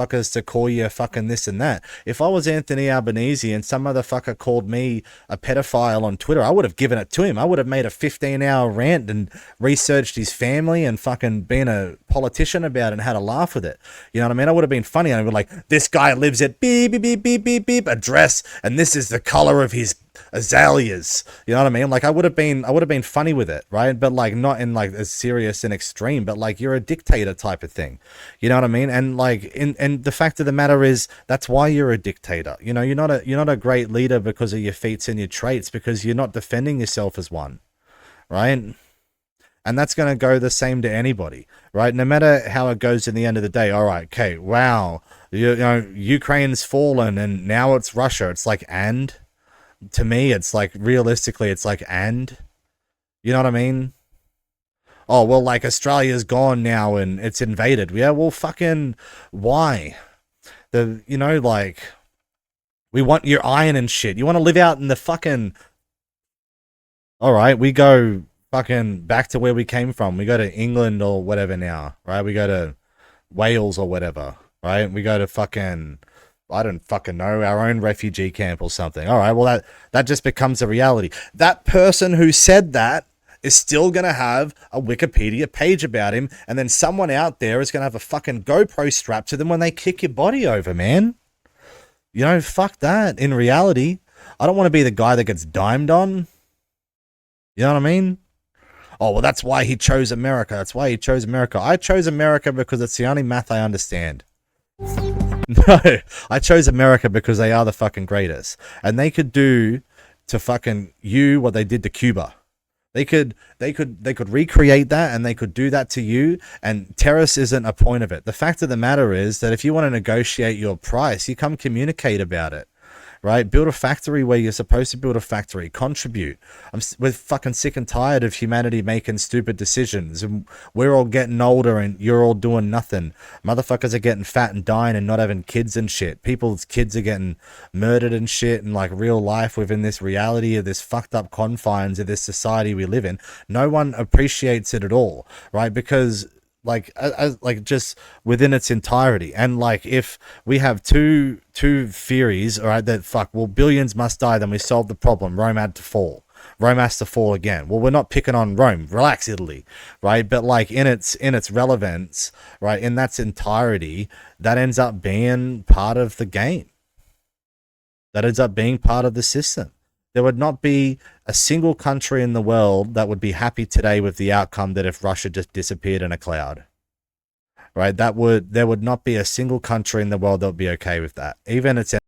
motherfuckers to call you fucking this and that. If I was Anthony Albanese and some motherfucker called me a pedophile on Twitter, I would have given it to him. I would have made a 15-hour rant and researched his family and fucking been a politician about it and had a laugh with it. You know what I mean? I would have been funny. And I'd be like, this guy lives at beep, beep, beep, beep, beep, beep address, and this is the color of his azaleas. You know what I mean? Like I would have been funny with it, right? But like not in like as serious and extreme, but like you're a dictator type of thing. You know what I mean? And like and the fact of the matter is that's why you're a dictator. You know, you're not a great leader because of your feats and your traits, because you're not defending yourself as one, right? And that's going to go the same to anybody, right? No matter how it goes in the end of the day. All right, okay, wow, you know, Ukraine's fallen and now it's Russia. It's like, and to me, it's like realistically, it's like, and you know what I mean? Oh, well, like Australia's gone now and it's invaded. Yeah, well, fucking why? You know, like we want your iron and shit. You want to live out in the fucking. All right, we go fucking back to where we came from. We go to England or whatever now, right? We go to Wales or whatever, right? We go to fucking, I don't fucking know, our own refugee camp or something. All right, well, that just becomes a reality. That person who said that is still going to have a Wikipedia page about him, and then someone out there is going to have a fucking GoPro strapped to them when they kick your body over, man. You know, fuck that. In reality, I don't want to be the guy that gets dimed on. You know what I mean? Oh, well, that's why he chose America. That's why he chose America. I chose America because it's the only math I understand. No, I chose America because they are the fucking greatest. And they could do to fucking you what they did to Cuba. They could recreate that, and they could do that to you, and terrorists isn't a point of it. The fact of the matter is that if you want to negotiate your price, you come communicate about it. Right? Build a factory where you're supposed to build a factory. Contribute. We're fucking sick and tired of humanity making stupid decisions. And we're all getting older and you're all doing nothing. Motherfuckers are getting fat and dying and not having kids and shit. People's kids are getting murdered and shit in like real life within this reality of this fucked up confines of this society we live in. No one appreciates it at all. Right? Because like just within its entirety. And like if we have two theories, all right, that fuck, well, billions must die, then we solve the problem. Rome had to fall. Rome has to fall again. Well, we're not picking on Rome. Relax, Italy, right? But like in its relevance, right, in that's entirety, that ends up being part of the game. That ends up being part of the system. There would not be a single country in the world that would be happy today with the outcome that if Russia just disappeared in a cloud. Right? There would not be a single country in the world that would be okay with that. Even its